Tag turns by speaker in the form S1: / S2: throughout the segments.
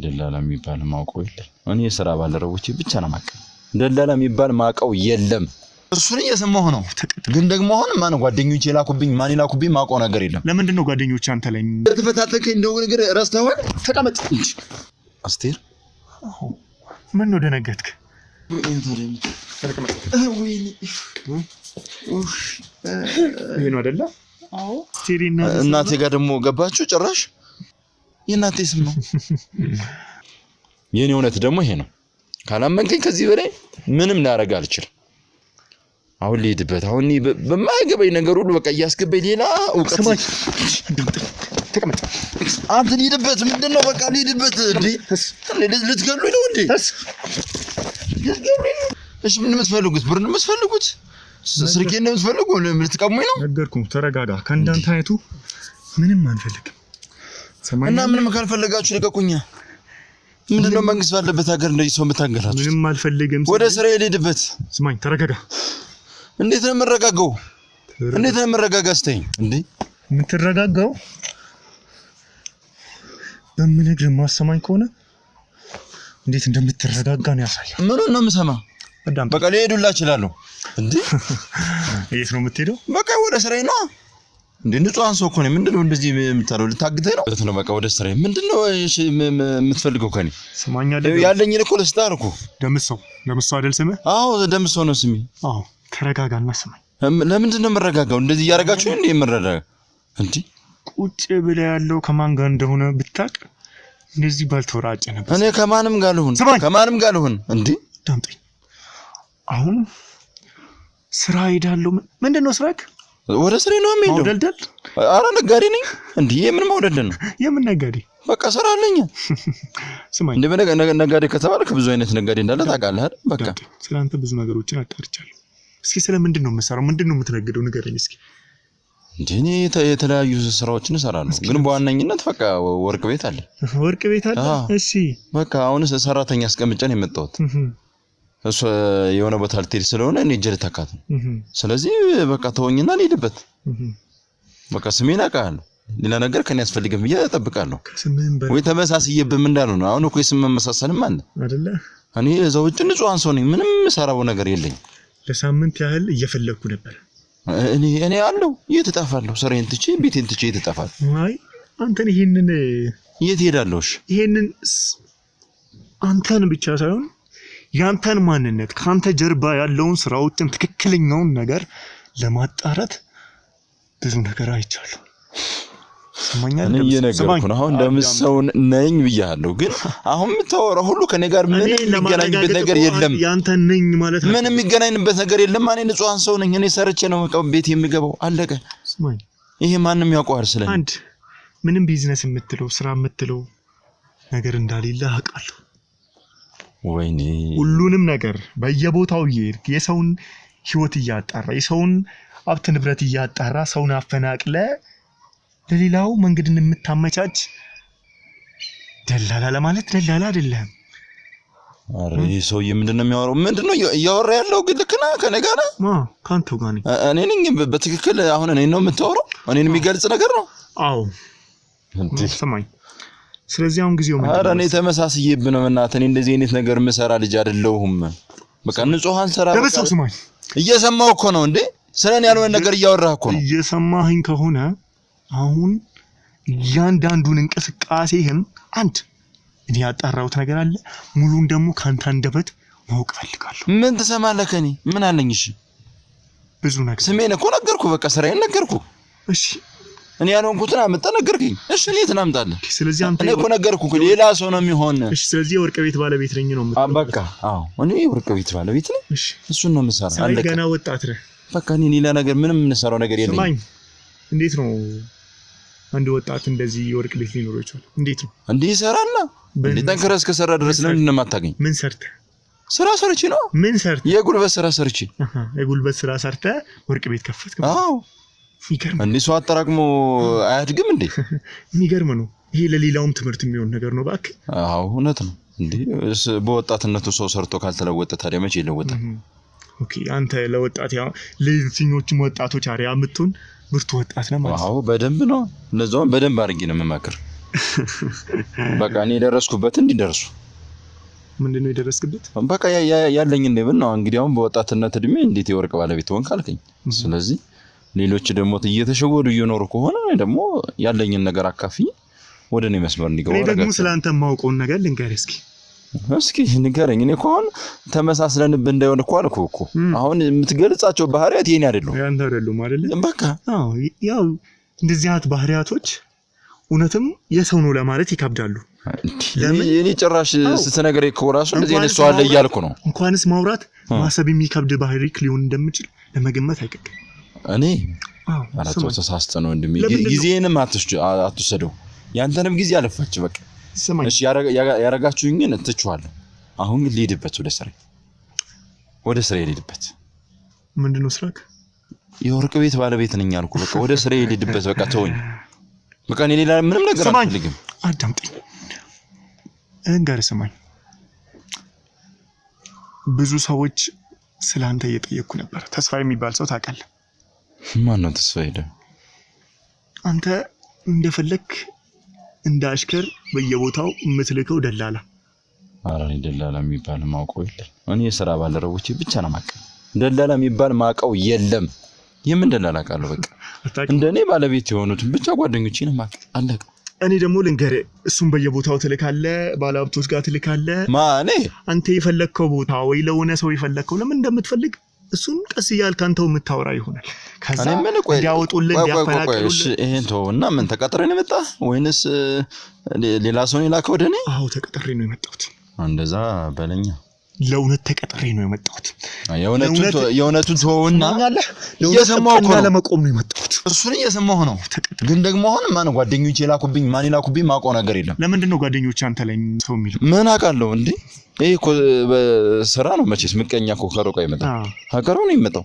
S1: ደላላ የሚባል ማውቀው የለም እኔ የሥራ ባልደረቦቼ ብቻ ነው ማቀው ደላላ የሚባል ማውቀው የለም እርሱን እየሰማሁ ነው ግን ደግሞ አሁን ማን ጓደኞቼ ላኩብኝ ማን ይላኩብኝ ማውቀው ነገር የለም
S2: ለምንድን ነው ጓደኞቼ አንተ ላይ
S1: ተፈታተከኝ እንደው ነገር ረስተዋል ተቀመጥ አስቴር
S2: ምን ነው ደነገጥክ
S1: ተቀመጥ ወይኔ
S2: ይሄ ነው አይደለ አዎ አስቴሪና
S1: እናቴ ጋር ደግሞ ገባችሁ ጭራሽ የእናቴ ስም ነው የኔ እውነት ደግሞ ይሄ ነው ካላመንከኝ ከዚህ በላይ ምንም ላደርግ አልችልም አሁን ልሂድበት አሁን በማይገባኝ ነገር ሁሉ በቃ እያስገባኝ ሌላ ዕውቀት
S2: ተቀመጥ
S1: አንተ ልሂድበት ምንድነው በቃ ልሂድበት እንዴ ልትገሉኝ ነው እንዴ እሺ ምን የምትፈልጉት ብር ነው የምትፈልጉት ስልኬን ነው የምትፈልጉት ልትቀሙኝ ነው
S2: ነገርኩህ ተረጋጋ ከእንዳንተ አይቱ ምንም አንፈልግም
S1: እና ምንም ካልፈለጋችሁ ልቀቁኛ ምንድነው መንግስት ባለበት ሀገር እንደዚህ ሰው የምታንገላቱት
S2: ምንም አልፈልግም
S1: ወደ ስራ ልሂድበት
S2: ስማኝ ተረጋጋ
S1: እንዴት ነው የምረጋጋው እንዴት ነው የምረጋጋስተኝ እንዴ
S2: የምትረጋጋው በምንግር ማሰማኝ ከሆነ እንዴት እንደምትረጋጋ ነው ያሳያል
S1: ምን ነው የምሰማ በቃ ልሄዱላ እችላለሁ እንዴ
S2: የት ነው የምትሄደው
S1: በቃ ወደ ስራዬ ነው እንዴ ንጹሃን ሰው እኮ ነው ምንድነው እንደዚህ የምታረው ልታግተኝ ነው በቃ ወደ ስራዬ ምንድነው የምትፈልገው ከኔ
S2: ስማኛ
S1: ያለኝ እኮ ለስታርኩ
S2: ደምሰው አይደል ስምህ
S1: አዎ ደምሰው ነው ስሜ
S2: አዎ ተረጋጋና ስማኝ
S1: ለምንድን ነው የምረጋጋው እንደዚህ ያረጋችሁ እንዴ የምረጋጋ እንዴ
S2: ቁጭ ብለ ያለው ከማን ጋር እንደሆነ ብታቅ እንደዚህ ባልተወራጨ ነበር
S1: እኔ ከማንም ጋር ልሁን እንዴ
S2: ዳምጠኝ አሁን ስራ ሄዳለሁ ምንድነው ስራክ
S1: ወደ ስራ ነው የምሄደው
S2: ማውደልደል
S1: አረ ነጋዴ ነኝ እንዴ የምን ማውደልደል ነው
S2: የምን ነጋዴ
S1: በቃ ስራ አለኝ
S2: ስማኝ
S1: እንደ ነጋዴ ከተባለ ብዙ አይነት ነጋዴ እንዳለ ታውቃለህ አይደል በቃ
S2: ስለአንተ ብዙ ነገሮችን አጣርቻለሁ እስኪ ስለምንድነው የምትሰራው ምንድነው የምትነግደው ንገረኝ እስኪ
S1: እንዴ የተለያዩ ስራዎችን እሰራለሁ ግን በዋነኝነት በቃ ወርቅ ቤት አለ እሺ በቃ አሁን ሰራተኛ አስቀምጬ ነው የመጣሁት እሱ የሆነ ቦታ ልትሄድ ስለሆነ እኔ ጀል ተካት ስለዚህ በቃ ተወኝና ልሂድበት በቃ ስሜን አውቃለሁ ሌላ ነገር ከኔ ያስፈልግም ብዬ እጠብቃለሁ ወይ ተመሳስየብም እንዳሉ ነው አሁን እኮ የስም መመሳሰልም አለ
S2: አይደለ
S1: እኔ እዛው ውጭ ንጹሃን ሰው ነኝ ምንም ሰራው ነገር የለኝ
S2: ለሳምንት ያህል እየፈለኩ ነበር
S1: እኔ አለው እየተጣፋለሁ ስራዬን ትቼ ቤቴን ትቼ እየተጣፋለሁ
S2: አይ አንተን ይሄንን
S1: የት ሄዳለሁሽ
S2: ይሄንን አንተን ብቻ ሳይሆን ያንተን ማንነት ካንተ ጀርባ ያለውን ስራዎችን ትክክለኛውን ነገር ለማጣራት ብዙ ነገር አይቻለሁ ሰማኛል
S1: እየነገርኩህ ነው አሁን እንደምሰው ነኝ ብያለሁ ግን አሁን የምታወራው ሁሉ ከኔ ጋር ምንም የሚገናኝበት ነገር የለም
S2: ያንተ ነኝ ማለት ነው
S1: ምንም የሚገናኝበት ነገር የለም እኔ ንጹሃን ሰው ነኝ እኔ ሰርቼ ነው ቤት የሚገባው አለቀ
S2: ስማኝ
S1: ይሄ ማንንም ያውቀዋል ስለኝ
S2: አንድ ምንም ቢዝነስ የምትለው ስራ የምትለው ነገር እንዳሌለ አውቃለሁ
S1: ወይኔ
S2: ሁሉንም ነገር በየቦታው ይሄድ የሰውን ህይወት እያጣራ የሰውን ሀብት ንብረት እያጣራ ሰውን አፈናቅለ ለሌላው መንገድን የምታመቻች ደላላ ለማለት ደላላ አይደለም
S1: አረ ይሄ ሰውዬ ምንድነው የሚያወራው ምንድነው እያወራ ያለው ግን ልክ ነህ ከኔ ጋር
S2: ካንተው ጋር
S1: እኔ ነኝ በትክክል አሁን እኔ ነው የምታወራው እኔን የሚገልጽ ነገር ነው
S2: አዎ ሰማኝ ስለዚህ አሁን ጊዜው ምን
S1: አረ እኔ ተመሳስዬብህ ነው እናት እኔ እንደዚህ አይነት ነገር መሰራ ልጅ አይደለሁም በቃ ንጹሃን ሰራ
S2: ደበሰው ስማኝ
S1: እየሰማው እኮ ነው እንዴ ስለኔ ያልሆነ ነገር እያወራህ እኮ ነው
S2: እየሰማኸኝ ከሆነ አሁን ያንዳንዱን እንቅስቃሴህን አንድ እኔ ያጣራሁት ነገር አለ ሙሉን ደግሞ ካንተ አንደበት ማወቅ ፈልጋለሁ
S1: ምን ትሰማለህ ከኔ ምን አለኝ እሺ
S2: ብዙ ነገር
S1: ስሜን እኮ ነገርኩህ በቃ ስራዬን ነገርኩህ
S2: እሺ
S1: እኔ ያልሆንኩትን አመጣ ነገርኩኝ እሺ እንዴት እናምጣለን
S2: ስለዚህ አንተ
S1: እኔ እኮ ነገርኩህ ሌላ ሰው ነው የሚሆን
S2: እሺ ስለዚህ የወርቅ ቤት ባለቤት ነኝ ነው የምትለው
S1: በቃ አዎ እኔ የወርቅ ቤት ባለቤት ነኝ
S2: እሺ
S1: እሱን ነው የምሰራው
S2: አለቀ ገና ወጣት ነህ
S1: በቃ እኔ ሌላ ነገር ምንም የምሰራው ነገር የለኝም
S2: ስማኝ እንዴት ነው አንድ ወጣት እንደዚህ የወርቅ ቤት ሊኖር ይችላል እንዴት ነው
S1: እንዴ ይሰራልና እንዴ ጠንክረህ እስከሰራ ድረስ ለምን እንደማታገኝ
S2: ምን ሰርተህ
S1: ስራ ሰርቼ ነው
S2: ምን ሰርተህ
S1: የጉልበት ስራ ሰርቼ
S2: የጉልበት ስራ ሰርተህ ወርቅ ቤት ከፈትክ
S1: አዎ
S2: ይገርም
S1: እንዴ ሰው አጠራቅሞ አያድግም እንዴ
S2: የሚገርም ነው ይሄ ለሌላውም ትምህርት የሚሆን ነገር ነው ባክ
S1: አዎ እውነት ነው እንዴ በወጣትነቱ ሰው ሰርቶ ካልተለወጠ ታዲያ መቼ ይለወጣል
S2: ኦኬ አንተ ለወጣት ያው ለዚህኞቹም ወጣቶች አሪያ የምትሆን ምርጥ ወጣት ነው ማለት
S1: አዎ በደንብ ነው ለዛው በደንብ አድርጌ ነው የምመክር በቃ እኔ ደረስኩበት እንዲደርሱ
S2: ምንድነው የደረስክበት?
S1: በቃ ያለኝ እንደምን ነው እንግዲህ አሁን በወጣትነት እድሜ እንዴት የወርቅ ባለቤት ሆንክ አልከኝ። ስለዚህ ሌሎች ደግሞ እየተሸወዱ እየኖሩ ከሆነ ደግሞ ያለኝን ነገር አካፍዬ ወደ እኔ መስመር እንዲገባ
S2: እኔ ደግሞ ስላንተ የማውቀውን ነገር ልንገርህ
S1: እስኪ ንገረኝ። እኔ እኮ አሁን ተመሳስለንብህ እንዳይሆን እኮ አልኩህ እኮ አሁን የምትገልጻቸው ባህሪያት የኔ አይደሉም
S2: ያንተ አይደሉም አይደል?
S1: በቃ
S2: ያው እንደዚህ አይነት ባህሪያቶች እውነትም የሰው ነው ለማለት ይከብዳሉ።
S1: እኔ ጭራሽ ስትነግረኝ እኮ ራሱ እንደዚህ አይነት ሰው አለ እያልኩ ነው።
S2: እንኳንስ ማውራት ማሰብ የሚከብድ ባህሪ ሊሆን እንደምችል ለመገመት አይቀርም።
S1: እኔ አራቶ ተሳስተህ ነው እንደሚ ጊዜንም አትወሰደው ያንተንም ጊዜ አለፋች በቃ እሺ ያረጋችሁኝን እትችዋለሁ። አሁን ግን ልሄድበት ወደ ስራዬ ልሄድበት።
S2: ምንድነው ስራክ?
S1: የወርቅ ቤት ባለቤት ነኝ አልኩ። በቃ ወደ ስራዬ ልሄድበት። በቃ ተወኝ። በቃ እኔ ሌላ ምንም ነገር አልፈልግም።
S2: አዳምጠኝ እንገር ስማኝ። ብዙ ሰዎች ስላንተ እየጠየቁ ነበር። ተስፋ የሚባል ሰው ታውቃለህ?
S1: ማን ነው ተስፋዬ?
S2: አንተ እንደፈለክ እንዳሽከር በየቦታው የምትልከው ደላላ።
S1: ኧረ እኔ ደላላ የሚባል ማውቀው የለም። እኔ የሥራ ባልደረቦቼ ብቻ ነው ማውቀው። ደላላ የሚባል ማውቀው የለም። የምን ደላላ ቃለው? በቃ እንደኔ ባለቤት የሆኑትን ብቻ ጓደኞቼ ነው ማውቀው። አለቀ። እኔ
S2: ደግሞ ልንገርህ፣ እሱም በየቦታው ትልካለህ፣ ባለሀብቶች ጋር ትልካለህ።
S1: ማኔ አንተ
S2: የፈለከው ቦታ ወይ ለሆነ ሰው የፈለከው ለምን እንደምትፈልግ እሱን ቀስ እያልክ አንተው የምታወራ ይሆናል። ከዛ እንዲያወጡልህ እንዲያፈናቅሉልህ።
S1: እሺ ይሄን ተውና ምን ተቀጥረህ ነው የመጣህ ወይንስ ሌላ ሰው ነው የላከው ወደ እኔ?
S2: አዎ ተቀጥሬ ነው የመጣሁት።
S1: እንደዛ በለኛ።
S2: ለእውነት ተቀጥሬ ነው የመጣሁት።
S1: የእውነቱን ተውና
S2: እየሰማሁ ነው ለመቆም ነው የመጣሁት።
S1: እርሱን እየሰማሁ ነው። ግን ደግሞ አሁን ማን ጓደኞቼ የላኩብኝ ማን የላኩብኝ ማውቀው ነገር የለም።
S2: ለምንድን ነው ጓደኞቼ አንተ ላይ ሰው የሚለው?
S1: ምን አውቃለሁ እንዴ? ይሄ እኮ በስራ ነው መቼስ። ምቀኛ እኮ ከሩቅ አይመጣም፣ ሀገሩ ነው የሚመጣው።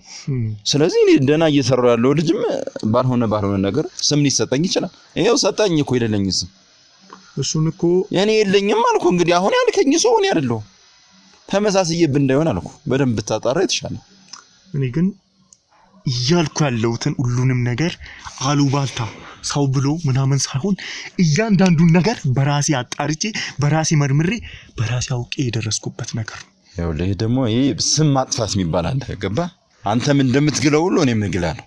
S1: ስለዚህ እኔ ደህና እየሰራሁ ያለው ልጅም ባልሆነ ነገር ስም ሊሰጠኝ ይችላል። ይሄው ሰጠኝ እኮ የሌለኝ ስም።
S2: እሱን እኮ
S1: እኔ የለኝም አልኩ። እንግዲህ አሁን ያልከኝ ሰው እኔ አይደለሁም። ተመሳስዬብህ እንዳይሆን አልኩ። በደንብ ብታጣራ የተሻለ።
S2: እኔ ግን እያልኩ ያለሁትን ሁሉንም ነገር አሉባልታ ሰው ብሎ ምናምን ሳይሆን እያንዳንዱን ነገር በራሴ አጣርቼ በራሴ መርምሬ በራሴ አውቄ የደረስኩበት ነገር ነው።
S1: ይኸውልህ ደግሞ ይሄ ስም ማጥፋት የሚባል አለ። ገባህ? አንተም እንደምትግለው ሁሉ እኔም እግላለሁ።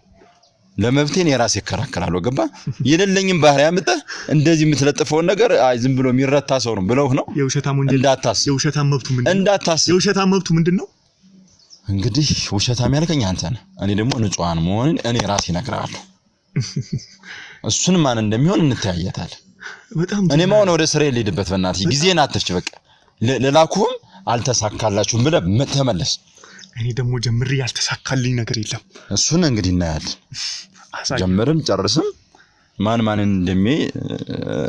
S1: ለመብቴን የራሴ እከራከራለሁ። ገባህ? የሌለኝም ባህሪ አምጥተህ እንደዚህ የምትለጥፈውን ነገር አይ ዝም ብሎ የሚረታ ሰው ነው ብለውህ ነው።
S2: የውሸታም ወንጀል
S1: እንዳታስብ።
S2: የውሸታም መብቱ ምንድነው?
S1: እንዳታስብ።
S2: የውሸታም መብቱ ምንድነው?
S1: እንግዲህ ውሸታም ያልከኝ አንተ ነህ። እኔ ደግሞ ንጹሃን መሆንን እኔ ራሴ እነግርሃለሁ። እሱን ማን እንደሚሆን እንተያየታለን። እኔም አሁን ወደ ስራዬ ልሄድበት። በእናትህ ጊዜን አትፍጭ። በቃ ለላኩህም አልተሳካላችሁም ብለህ ተመለስ።
S2: እኔ ደግሞ ጀምሬ ያልተሳካልኝ ነገር የለም።
S1: እሱን እንግዲህ እናያለን። ጀምርም ጨርስም ማን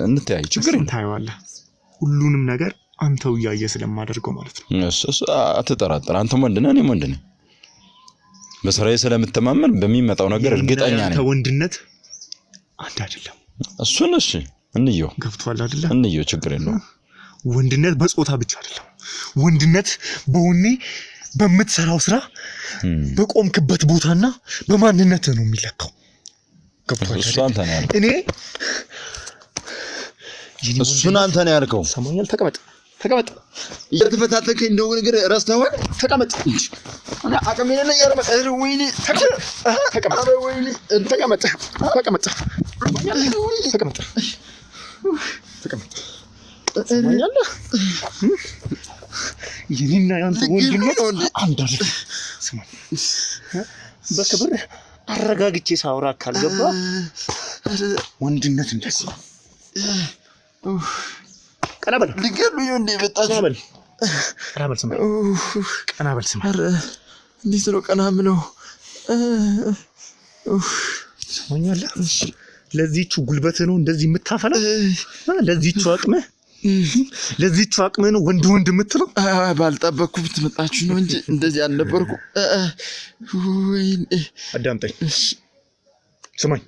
S1: እንተያይ። ችግር የለም።
S2: ታየዋለህ። ሁሉንም ነገር አንተው እያየህ ስለማደርገው ማለት ነው።
S1: እሱ አትጠራጠር። አንተም ወንድ ነህ እኔም ወንድ ነኝ። በስራዬ ስለምተማመን በሚመጣው ነገር እርግጠኛ ነኝ።
S2: አንተ ወንድነት አንድ አይደለም።
S1: እሱን እሺ እንየው።
S2: ገብቶሃል አይደለ?
S1: እንየው። ችግር የለውም።
S2: ወንድነት በጾታ ብቻ አይደለም። ወንድነት በወኔ በምትሰራው ስራ በቆምክበት ቦታና በማንነት ነው የሚለካው። ገብቶሃል?
S1: እሱ አንተ ነህ ያልከው።
S2: እሱን
S1: አንተ ነህ ያልከው።
S2: ሰማኛል። ተቀመጥ።
S1: እየተፈታተከኝ እንደው ነገር ረስተኸዋል።
S2: ተቀመጥ እንጂ
S1: እኔ አቅም የለኝ። ኧረ ወይኔ
S2: ተቀመጥ። ሰማኛለህ? የኔና ያንተ ወንድነት አንድ አይደለም። ስማ፣ በክብር አረጋግቼ ሳውራ ካልገባ ወንድነት እንደዚህ ቀና በል።
S1: ልገሉኝ እንደ መጣች።
S2: ቀና በል ስማ። ቀና በል ስማ።
S1: ኧረ እንዴት ነው ቀና የምለው?
S2: ሰማኛለህ? ለዚህቹ ጉልበት ነው እንደዚህ የምታፈለው? ለዚህቹ አቅምህ ነው ወንድ የምትለው?
S1: ባልጠበቅኩት መጣችሁ ነው እንጂ እንደዚህ አልነበርኩ። ወይኔ
S2: አዳምጠኝ፣ ስማኝ።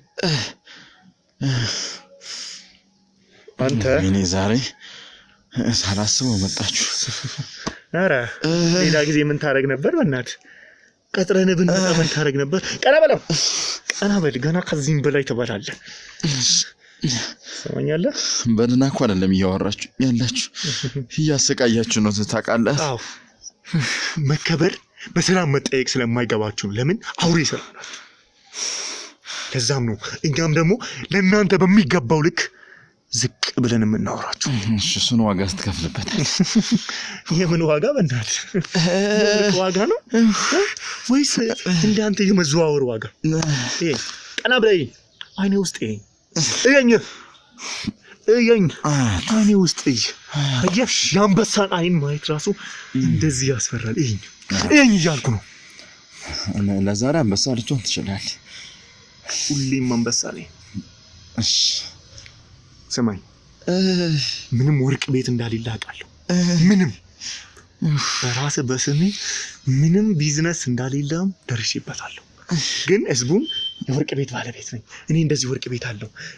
S2: አንተ
S1: እኔ ዛሬ ሳላስበው መጣችሁ።
S2: ኧረ ሌላ ጊዜ ምን ታረግ ነበር? በእናትህ ቀጥረን ብንመጣ ምን ታረግ ነበር? ቀና በል። ገና ከዚህም በላይ ትበላለህ። ሰማኛለህ?
S1: በደህና እኮ አይደለም እያወራችሁ ያላችሁ እያሰቃያችሁ ነው ታውቃለህ።
S2: አዎ መከበር በሰላም መጠየቅ ስለማይገባችሁ ለምን አውሬ ይሰራናል። ለዛም ነው እኛም ደግሞ ለእናንተ በሚገባው ልክ ዝቅ ብለን የምናወራችሁ።
S1: እሱን ዋጋ ስትከፍልበታል።
S2: የምን ዋጋ በእናትህ? ዋጋ ነው ወይስ እንዳንተ የመዘዋወር ዋጋ? ቀና ብለህ አይኔ ውስጥ እየኝ አይኔ ውስጥ አየሽ፣ የአንበሳን አይን ማየት ራሱ እንደዚህ ያስፈራል። እየኝ እያልኩ ነው።
S1: ለዛሬ አንበሳ ልትሆን ትችላለህ።
S2: ሁሌም አንበሳ ነኝ። እሺ ስማኝ፣ ምንም ወርቅ ቤት እንዳሌለ አውቃለሁ። ምንም በራስህ በስሜ ምንም ቢዝነስ እንዳሌለም ደርሼበታለሁ። ግን ህዝቡን የወርቅ ቤት ባለቤት ነኝ እኔ፣ እንደዚህ ወርቅ ቤት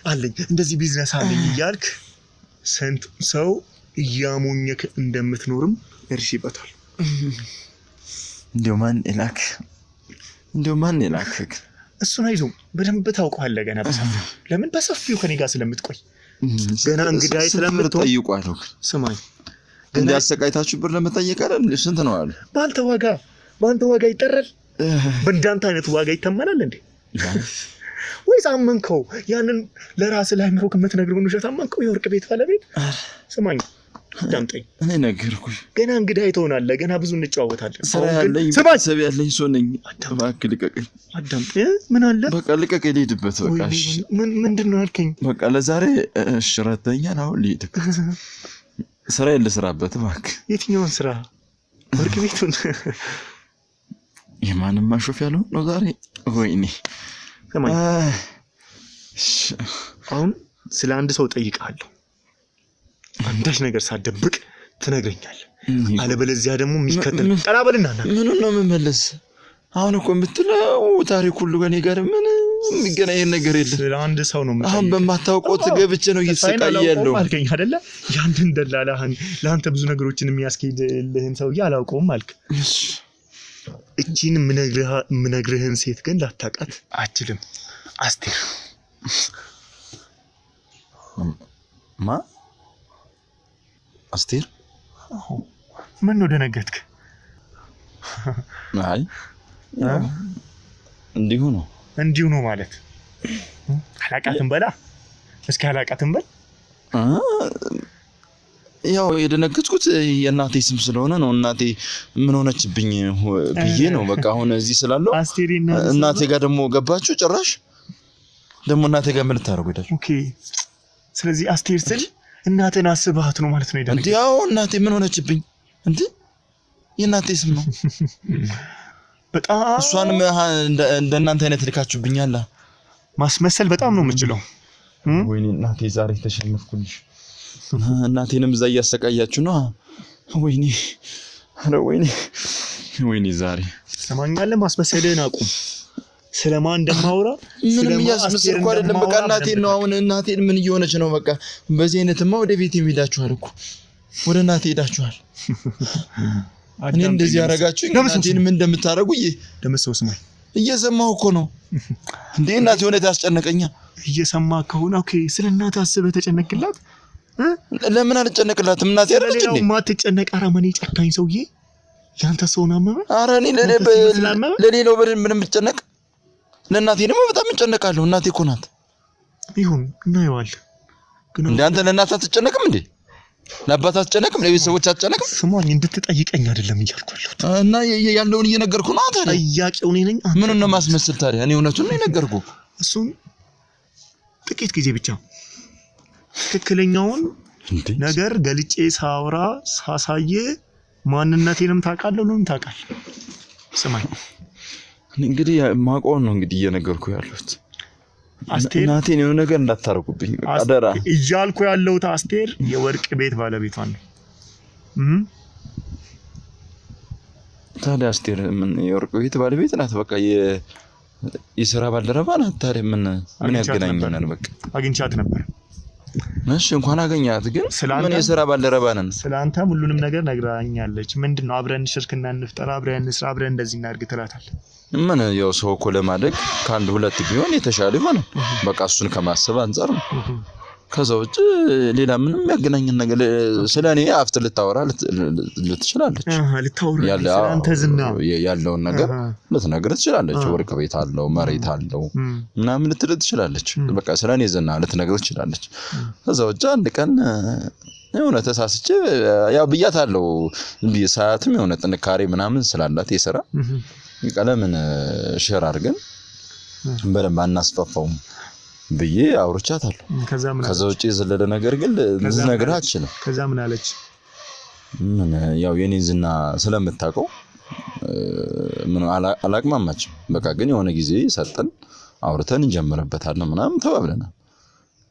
S2: አለኝ እንደዚህ ቢዝነስ አለኝ እያልክ ስንት ሰው እያሞኘክ እንደምትኖርም ደርሼበታለሁ።
S1: እንደው ማን ይላክ?
S2: እሱን አይዞህ በደንብ ታውቀዋለህ ገና በሰፊው። ለምን በሰፊው ከኔ ጋር ስለምትቆይ ገና እንግዳይ ስለምትሆን
S1: ጠይቋለሁ።
S2: ስማኝ
S1: እንደ አሰቃይታችሁ ብር ለመጠየቅ አይደል? ስንት ነው አሉ።
S2: በአንተ ዋጋ ይጠራል? በእንዳንተ አይነት ዋጋ ይተመናል እንዴ? ወይስ አመንከው? ያንን ለራስህ ላይ ምሮክ የምትነግረውን ውሸት አመንከው? የወርቅ ቤት ባለቤት ስማኝ፣ አዳምጠኝ።
S1: እኔ ነገርኩህ።
S2: ገና እንግዳይ ትሆናለህ። ገና ብዙ እንጨዋወታለን።
S1: ስራ ያለኝ ቤተሰብ ያለኝ ሰው ነኝ። እባክህ ልቀቀኝ።
S2: አዳምጠኝ። ምን አለ?
S1: በቃ ልቀቀኝ፣ ልሂድበት። በቃ እሺ።
S2: ምንድን ነው ያልከኝ?
S1: በቃ ለዛሬ ሽረተኛል። አሁን ልሂድበት። ስራ ልስራበት እባክህ።
S2: የትኛውን ስራ? ወርቅ ቤቱን?
S1: የማንም ማሾፍ ያለው ነው ዛሬ። ወይኔ
S2: ሰማኝ፣ አሁን ስለ አንድ ሰው ጠይቃለሁ። አንዳች ነገር ሳትደብቅ ትነግረኛለህ። አለበለዚያ ደግሞ የሚከተል ጠላበልና
S1: ምኑን ነው የምመለስ? አሁን እኮ የምትለው ታሪክ ሁሉ ከኔ ጋር ምን የሚገናኝ ነገር የለም።
S2: ስለ አንድ ሰው ነው የምጠይቀው።
S1: አሁን በማታውቀው ገብቼ ነው እየተሰቃየ ያለው
S2: አልከኝ አይደለ? ያንተን ደላላህን ለአንተ ብዙ ነገሮችን የሚያስኬድልህን ሰውዬ አላውቀውም አልክ። እቺን ምነግርህን ሴት ግን ላታውቃት አትችልም። አስቴር።
S1: አስቴር?
S2: ምን ነው ደነገጥክ?
S1: አይ እንዲሁ ነው ማለት አላውቃትም በላ። እስኪ አላውቃትም በል። ያው የደነገጥኩት የእናቴ ስም ስለሆነ ነው። እናቴ ምን ሆነችብኝ ብዬ ነው። በቃ አሁን እዚህ ስላለው እናቴ ጋር ደግሞ ገባችሁ። ጭራሽ ደግሞ እናቴ ጋር ምን ልታደርጉ ሄዳችሁ?
S2: ኦኬ። ስለዚህ አስቴር ስል እናቴን አስበሃት ነው ማለት ነው።
S1: እንዴ? ያው እናቴ ምን ሆነችብኝ እንዴ? የእናቴ ስም ነው።
S2: በጣም
S1: እሷንም እንደ እናንተ አይነት ልካችሁብኛል።
S2: ማስመሰል በጣም ነው የምችለው።
S1: ወይኔ እናቴ ዛሬ ተሸነፍኩልሽ። እናቴንም እዛ እያሰቃያችሁ ነው። ወይኔ አረ ወይኔ ዛሬ
S2: ሰማኛለህ። ማስመሰልህን አቁም። ስለማን እንደማወራ
S1: ምንም እያስመሰልኩ አይደለም። በቃ እናቴን ነው። አሁን እናቴን ምን እየሆነች ነው? በቃ በዚህ አይነትማ ወደ ቤት ሄዳችኋል እኮ ወደ እናቴ ሄዳችኋል። እኔ እንደዚህ ያረጋችሁ እናቴን ምን እንደምታረጉ
S2: ደምሰው ስማኝ።
S1: እየሰማሁ እኮ ነው እንዴ። እናቴ ሆነ ታስጨነቀኛ።
S2: እየሰማህ ከሆነ ኦኬ። ስለ እናት አስበህ ተጨነቅላት።
S1: ለምን አልጨነቅላትም? እናቴ አይደለች እንዴ?
S2: ማትጨነቅ አረመኔ ጨካኝ ሰውዬ። ያንተ ሰው ነው አመመ።
S1: ኧረ እኔ ለሌላው ምንም ብጨነቅ ለእናቴ ደግሞ በጣም እንጨነቃለሁ። እናቴ እኮ ናት።
S2: ይሁን እናየዋለን።
S1: ግን እንደ አንተ ለእናትህ አትጨነቅም እንዴ? ለአባትህ አትጨነቅም? ለቤተሰቦች አትጨነቅም?
S2: ስማኝ፣ እንድትጠይቀኝ አይደለም እያልኩ ያለሁት
S1: እና ያለውን እየነገርኩ ነው። አንተ
S2: ጠያቂው እኔ ነኝ።
S1: ምኑን ነው ማስመስል ታዲያ? እኔ እውነቱን ነው የነገርኩህ።
S2: እሱን ጥቂት ጊዜ ብቻ ትክክለኛውን ነገር ገልጬ ሳውራ ሳሳየ ማንነቴንም ታውቃለህ፣ ሁሉንም ታውቃለህ። ስማኝ
S1: እንግዲህ ማቆን ነው እንግዲህ እየነገርኩ ያለሁት።
S2: አስቴር
S1: እናቴን የሆነ ነገር እንዳታረጉብኝ አደራ
S2: እያልኩ ያለሁት። አስቴር የወርቅ ቤት ባለቤቷን ነው።
S1: ታዲያ አስቴር ምን የወርቅ ቤት ባለቤት ናት? በቃ የሥራ ባልደረባ ናት። ታዲያ ምን ያገናኘናል? በቃ
S2: አግኝቻት ነበር።
S1: እሺ እንኳን አገኛት ግን ምን የሥራ ባልደረባ ነን
S2: ስላንተ ሁሉንም ነገር ነግራኛለች ምንድነው አብረን ሽርክና እንፍጠር አብረን እንስራ አብረን እንደዚህ እናድርግ ትላታል
S1: ምን ያው ሰው እኮ ለማደግ ካንድ ሁለት ቢሆን የተሻለ ይሆናል በቃ እሱን ከማሰብ አንፃር ነው ከዛው እጭ ሌላ ምንም ያገናኘን ነገር ስለኔ አፍት ልታወራ ልትችላለች
S2: ስላንተ ዝና
S1: ያለው ነገር ልትነግር ትችላለች ወርቅ ቤት አለው መሬት አለው ምናምን ልትል ትችላለች በቃ ስለኔ ዝና ልትነግር ትችላለች ከዛው እጭ አንድ ቀን የሆነ ተሳስቼ ያው ብያታለሁ ሰዓትም የሆነ ጥንካሬ ምናምን ስላላት የሥራ ቀለምን ሼር አድርገን በደንብ አናስፋፋውም ብዬ አውርቻታለሁ ከዛ ውጪ ዘለለ ነገር ግን ልነግርህ አልችልም
S2: ከዛ ምን አለች
S1: ምን ያው የኔ ዝና ስለምታውቀው ምን አላቅማማችም በቃ ግን የሆነ ጊዜ ሰጠን አውርተን እንጀምርበታለን ምናምን ተባብለናል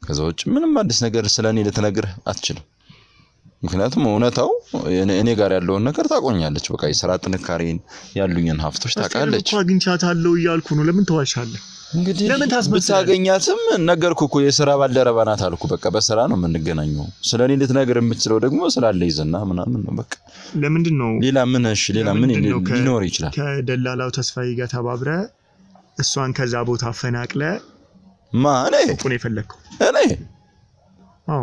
S1: ከዛ ውጪ ምንም አዲስ ነገር ስለኔ ልትነግርህ አትችልም ምክንያቱም እውነታው እኔ ጋር ያለውን ነገር ታቆኛለች በቃ የሥራ ጥንካሬን ያሉኝን ሀፍቶች ታውቃለች
S2: እኮ አግኝቻታለሁ እያልኩ ነው ለምን ተዋሻለህ
S1: እንግዲህ ብታገኛትም ነገርኩ እኮ የሥራ ባልደረባ ናት አልኩ በቃ በሥራ ነው የምንገናኘው ስለኔ ልትነግር የምትችለው ደግሞ ስላለኝ ዝና ምናምን ነው በቃ
S2: ለምንድን ነው
S1: ሌላ ምን እሺ ሌላ ምን ሊኖር ይችላል
S2: ከደላላው ተስፋዬ ጋር ተባብረ እሷን ከዛ ቦታ አፈናቅለ
S1: ማን
S2: ነው የፈለከው
S1: እኔ
S2: አዎ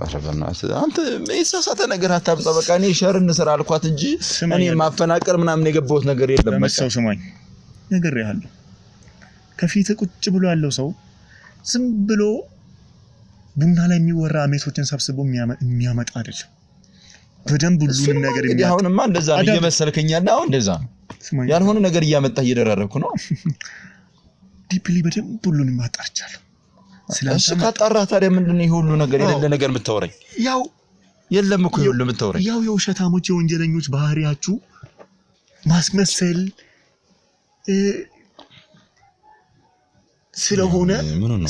S1: አረበናት አንተ የሳሳተ ነገር አታምጣ በቃ እኔ ሸር እንስራ አልኳት እንጂ እኔ ማፈናቀር ምናምን የገባሁት ነገር የለም
S2: በቃ ስማኝ ነገር ያለው ከፊት ቁጭ ብሎ ያለው ሰው ዝም ብሎ ቡና ላይ የሚወራ አሜቶችን ሰብስቦ የሚያመጣ አይደለም በደንብ ሁሉንም ነገር
S1: የሚያመጣ አሁንማ እንደዛ ነው እየመሰልከኛል አሁን እንደዛ ያልሆነ ነገር እያመጣ እየደራረብኩ ነው
S2: ዲፕሊ በደንብ ሁሉንም ማጣርቻለሁ
S1: ስለዚህ ካጣራ ታዲያ ምንድነው ይሄ ሁሉ ነገር የሌለ ነገር የምታወራኝ
S2: ያው
S1: የለም እኮ ሁሉ የምታወራኝ
S2: ያው የውሸታሞች የወንጀለኞች ባህሪያችሁ ማስመሰል ስለሆነ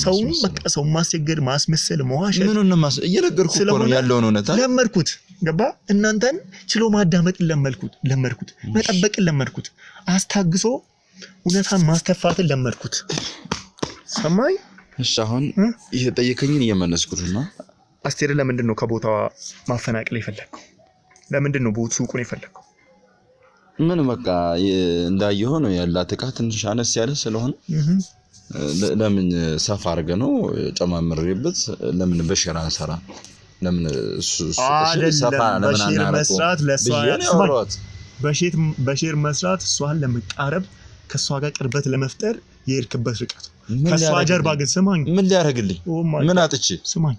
S2: ሰው በቃ ሰው ማስገድ ማስመሰል መዋሸት
S1: ምንነ እየነገርኩ እኮ ነው ያለውን እውነታ
S2: ለመርኩት ገባ እናንተን ችሎ ማዳመጥ ለመርኩት መጠበቅን ለመርኩት አስታግሶ እውነታን ማስተፋትን ለመርኩት ሰማይ
S1: እሺ አሁን ይሄ ጠየቀኝን እየመለስኩት ነው
S2: አስቴር ለምንድን ነው ከቦታው ማፈናቀል የፈለከው ለምንድን ነው ሱቁን የፈለከው
S1: ምን በቃ እንዳየው ነው ያላት ዕቃ ትንሽ አነስ ያለ ስለሆነ ለምን ሰፋ አድርገ ነው ጨማምሬበት ለምን በሽራ አንሰራ ለምን ሰፋ ለምን
S2: መስራት በሼር መስራት እሷን ለመቃረብ ከሷ ጋር ቅርበት ለመፍጠር የርክበት ርቀት ከሷ ጀርባ ግን ስማኝ
S1: ምን ሊያረግልኝ ምን አጥቼ
S2: ስማኝ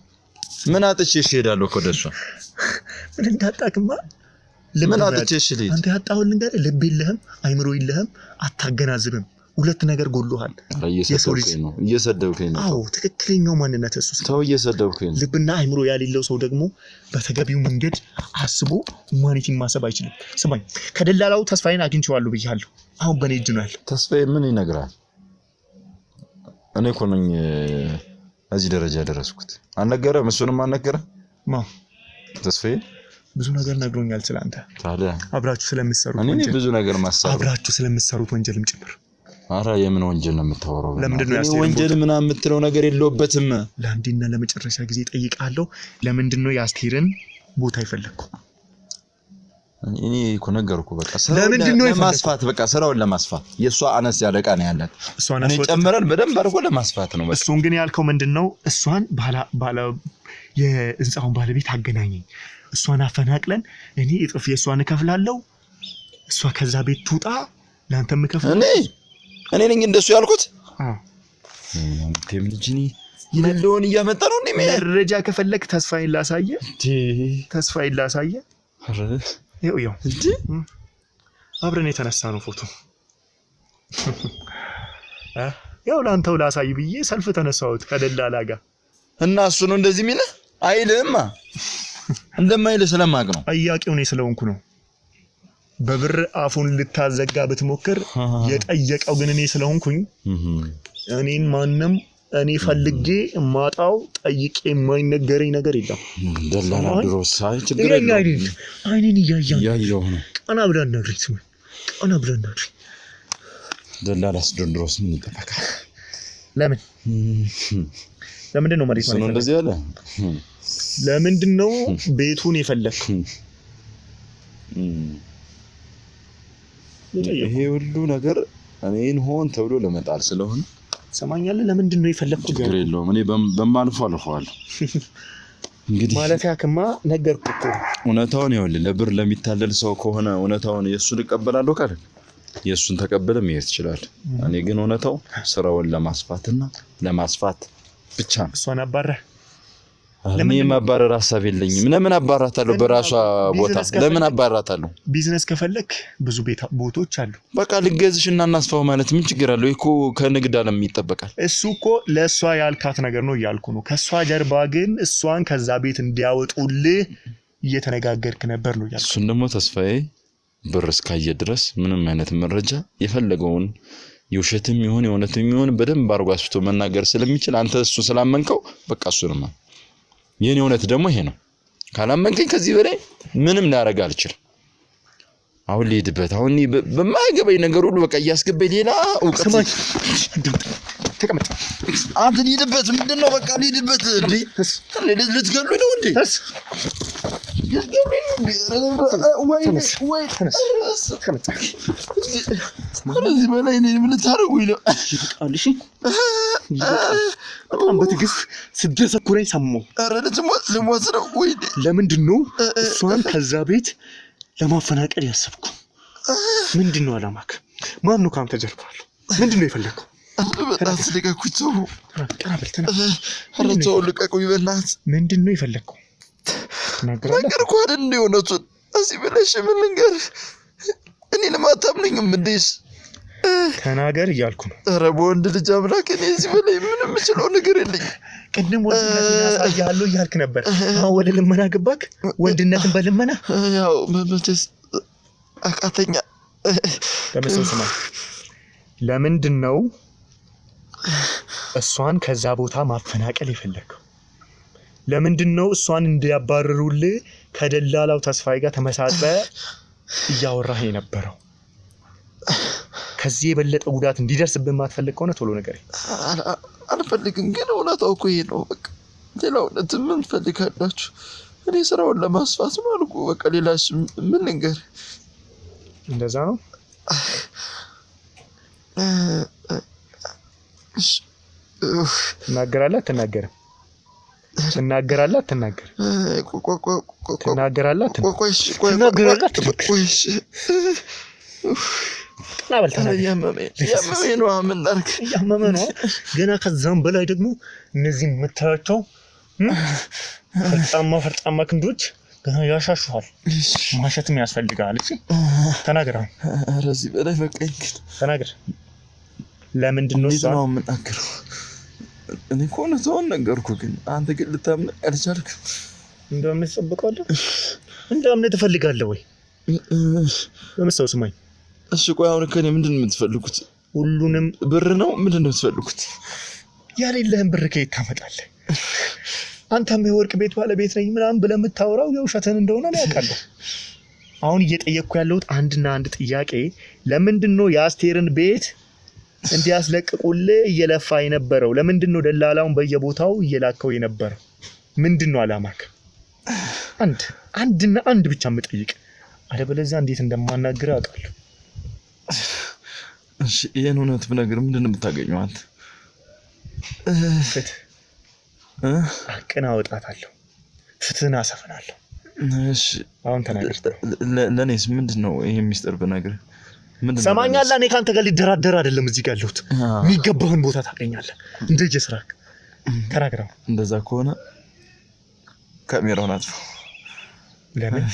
S1: ምን አጥቼ እሄዳለሁ ወደሷ
S2: ምን እንዳጣክማ
S1: ምን አጥቼ እሺ
S2: አንተ ያጣው ነገር ልብ የለህም አይምሮ የለህም አታገናዝብም ሁለት ነገር ጎልሏል
S1: እየሰደብከኝ ነው
S2: አዎ ትክክለኛው ማንነት እሱ
S1: ተው እየሰደብከኝ ነው
S2: ልብና አይምሮ ያለው ሰው ደግሞ በተገቢው መንገድ አስቦ ሁማኒቲን ማሰብ አይችልም ስማኝ ከደላላው ተስፋዬን አግኝቼዋለሁ ብያለሁ አሁን በኔ እጅ ነው ያለው
S1: ተስፋዬ ምን ይነግራል እኔ እኮ ነኝ እዚህ ደረጃ ያደረስኩት አልነገረም እሱንም አልነገረም ተስፋዬ ብዙ ነገር ነግሮኛል ስላንተ ታዲያ አብራችሁ ስለምትሰሩት ወንጀል እኔ ብዙ ነገር ማሰብ አብራችሁ ስለምትሰሩት ወንጀልም ጭምር አራ የምን ወንጀል ነው የምታወራው ለምንድነው ያስቴር ወንጀል ምናምን የምትለው ነገር የለውበትም ለአንዴና ለመጨረሻ ጊዜ ጠይቃለሁ ለምንድነው ያስቴርን ቦታ ይፈልኩ እኔ እኮ ነገርኩ በቃ ለምንድነው ለማስፋት በቃ ስራውን ለማስፋት የሷ አነስ ያለቃ ነው ያላት እሷን እኔ ጨምረን በደንብ አድርጎ ለማስፋት ነው በቃ እሱን ግን ያልከው ምንድነው እሷን ባላ የህንጻውን ባለቤት አገናኘኝ እሷን አፈናቅለን እኔ እጥፍ የሷን እከፍላለሁ እሷ ከዛ ቤት ትውጣ ላንተም እከፍላለሁ እኔ ነኝ እንደሱ ያልኩት ተምልጅኒ ይለውን እያመጣ ነው እንዴ መረጃ ከፈለክ ተስፋዬን ላሳየ ይው እንዴ አብረን የተነሳ ነው ፎቶ ያው ላንተው ላሳይ ብዬ ሰልፍ ተነሳሁት ከደላላ ጋር እና እሱ ነው እንደዚህ ሚለ አይልማ እንደማይል ስለማቅ ነው አያቂው ነው ስለሆንኩ ነው በብር አፉን ልታዘጋ ብትሞክር የጠየቀው ግን እኔ ስለሆንኩኝ እኔን ማንንም እኔ ፈልጌ ማጣው ጠይቄ የማይነገረኝ ነገር የለም ደላላ ድሮስ ችግር የለም አይኔን ያያያው ነው ቀና ብለን ነግሪት ቀና ብለን ነግሪት ደላላስ ድሮስ ምን ይጠበቃል ለምን
S2: ለምንድን ነው መሬት
S1: ነው እንደዚህ ያለ?
S2: ለምንድን ነው ቤቱን የፈለከው?
S1: ይሄ ሁሉ ነገር እኔን ሆን ተብሎ ለመጣል ስለሆነ
S2: ሰማኛለህ። ለምንድን ነው የፈለከው?
S1: ችግር የለውም እኔ በማልፈው አልፈዋለሁ። እንግዲህ
S2: ማለፊያክማ ነገርኩህ እኮ
S1: እውነታውን ይኸውልህ፣ ለብር ለሚታለል ሰው ከሆነ እውነታውን የእሱን እቀበላለሁ ካለ የእሱን ተቀበለ መሄድ ይችላል። እኔ ግን እውነታው ስራውን ለማስፋትና ለማስፋት ብቻ ነው።
S2: እሷን አባረህ
S1: እኔ ማባረር ሐሳብ የለኝም። ለምን አባራታለሁ? በራሷ ቦታ ለምን አባራታለሁ?
S2: ቢዝነስ ከፈለክ ብዙ ቦታዎች አሉ።
S1: በቃ ልገዝሽና እናስፋው ማለት ምን ችግር አለው? እኮ ከንግድ ዓለም ይጠበቃል።
S2: እሱ እኮ ለሷ ያልካት ነገር ነው እያልኩ ነው። ከሷ ጀርባ ግን እሷን ከዛ ቤት እንዲያወጡልህ እየተነጋገርክ ነበር ነው እያልኩ።
S1: እሱን ደግሞ ተስፋዬ ብር እስካየ ድረስ ምንም አይነት መረጃ የፈለገውን የውሸትም ይሁን የእውነትም ይሁን በደንብ አድርጎ አስፍቶ መናገር ስለሚችል አንተ እሱ ስላመንከው በቃ እሱንማ የኔ እውነት ደግሞ ይሄ ነው። ካላመንከኝ ከዚህ በላይ ምንም ላደርግ አልችልም። አሁን ልሂድበት። አሁን በማይገባኝ ነገር ሁሉ በቃ እያስገባኝ ሌላ እውቀት
S2: ተቀመጥ።
S1: አንተ ልሂድበት። ምንድነው? በቃ ልሂድበት። እንዴ ልትገሉኝ ነው እንዴ? ወይ ከዚህ በላይ እኔ ምን ልታረጉኝ ነው?
S2: ይልቃልሽ በጣም በትዕግስት ስትደሰኩረኝ ሰማሁ።
S1: ኧረ ልሞት ነው ወይ?
S2: ለምንድን ነው እሷን ከዛ ቤት ለማፈናቀል ያሰብኩ? ምንድን ነው አላማክ? ማን ነው ካንተ ጀርባ ያለው? ምንድን ነው የፈለከው?
S1: በጣም ልቀቁኝ። ኧረ ተው ልቀቁኝ በእናትህ።
S2: ምንድን ነው የፈለከው?
S1: ነገርኩህ አይደል እንደ እውነቱን። እዚህ ብለሽ ምን ልንገርህ? እኔንም አታምነኝም እንዴስ?
S2: ተናገር እያልኩ ነው።
S1: ኧረ በወንድ ልጅ አምላክ እኔ እዚህ በላይ ምንም የምችለው ነገር የለኝም።
S2: ቅድም ወንድነትን ያሳያለሁ እያልክ ነበር። አሁን ወደ ልመና ገባክ? ወንድነትን በልመና
S1: ያው መቼስ አቃተኛ።
S2: ለምሰው ስማ፣ ለምንድን ነው እሷን ከዛ ቦታ ማፈናቀል የፈለከው? ለምንድን ነው እሷን እንዲያባርሩልህ ከደላላው ተስፋዬ ጋር ተመሳጥረህ እያወራህ የነበረው? ከዚህ የበለጠ ጉዳት እንዲደርስብህ ማትፈልግ ከሆነ ቶሎ ንገረኝ።
S1: አልፈልግም፣ ግን እውነታው እኮ ይሄ ነው። በቃ ሌላ እውነት ምን ትፈልጋላችሁ? እኔ ስራውን ለማስፋት ነው አልኩ። በቃ ሌላሽ ምን ልንገርህ?
S2: እንደዛ ነው። ትናገራለህ አትናገርም? ትናገራለህ አትናገርም? ትናገራለህ አትናገርም? ገና ከዛም በላይ ደግሞ እነዚህ የምታያቸው ፈርጣማ ክንዶች ገና ያሻሹሃል። ማሸትም ያስፈልጋል። እሺ ተናገር።
S1: ኧረ እዚህ በላይ በቃኝ።
S2: ተናገር። ለምንድን ነው
S1: ነው የምናገረው? እኔ እኮ እውነታውን ነገርኩህ፣ ግን አንተ ግን ልታምን አልቻልክም።
S2: እንደምን ትጠብቃለህ? እንደምን ትፈልጋለህ ወይ? ለምሳው ስማኝ።
S1: እሺ ቆይ አሁን ከኔ ምንድን ነው የምትፈልጉት?
S2: ሁሉንም
S1: ብር ነው? ምንድን ነው የምትፈልጉት?
S2: ያሌለህን ብር ከየት ታመጣለህ? አንተም የወርቅ ቤት ባለቤት ነኝ ምናምን ብለህ የምታወራው የውሸትን እንደሆነ ነው ያውቃለሁ። አሁን እየጠየቅኩ ያለሁት አንድና አንድ ጥያቄ፣ ለምንድን ነው የአስቴርን ቤት እንዲያስለቅቁልህ እየለፋ የነበረው? ለምንድን ነው ደላላውን በየቦታው እየላከው የነበረው? ምንድን ነው አላማክ? አንድና አንድ ብቻ የምጠይቅ፣ አለበለዚያ እንዴት እንደማናግርህ አውቃለሁ።
S1: እሺ ይሄን እውነት ብነግርህ ምንድን ነው የምታገኘው አንተ?
S2: አቅና አወጣታለሁ፣ ፍትህን አሰፍናለሁ።
S1: እሺ
S2: አሁን ተናገር።
S1: ለኔስ ምንድነው ይሄ ሚስጥር ብነግርህ? ምንድነው?
S2: ሰማኛለህ? እኔ ካንተ ጋር ሊደራደር አይደለም እዚህ ጋር ያለሁት። የሚገባህን ቦታ ታገኛለህ እንደየስራክ። ተናገር።
S1: እንደዛ ከሆነ ካሜራውን አጥፋው።
S2: ለምን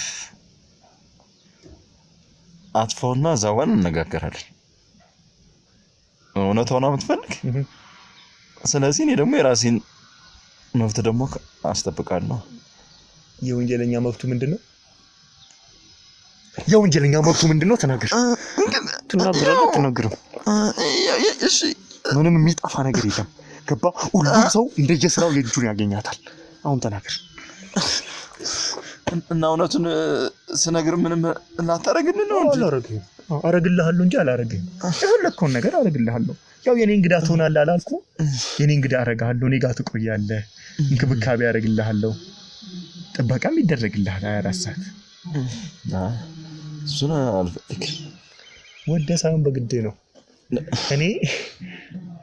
S1: አጥፋውና ዛዋን እንነጋገራለን። እውነታውን ነው የምትፈልግ? ስለዚህ እኔ ደግሞ የራሴን መብት ደግሞ አስጠብቃለሁ።
S2: የወንጀለኛ መብቱ ምንድነው? የወንጀለኛ መብቱ ምንድነው? ተናገር። ትናገራለህ?
S1: እሺ
S2: ምንም የሚጠፋ ነገር የለም። ገባ? ሁሉም ሰው እንደየስራው የእጁን ያገኛታል። አሁን ተናገር።
S1: እና እውነቱን ስነግር ምንም ላታረግልኝ ነው እንዴ?
S2: አረግልሃለሁ እንጂ አላረግም። የፈለከውን ነገር አረግልሃለሁ። ያው የኔ እንግዳ ትሆናለህ አላልኩ? የኔ እንግዳ አረጋለሁ። እኔ ጋር ትቆያለህ። እንክብካቤ አረግልሃለሁ። ጥበቃም ይደረግልሃል 24 ሰዓት።
S1: እሱን አልፈልግም።
S2: ወደ ሳይሆን በግዴ ነው። እኔ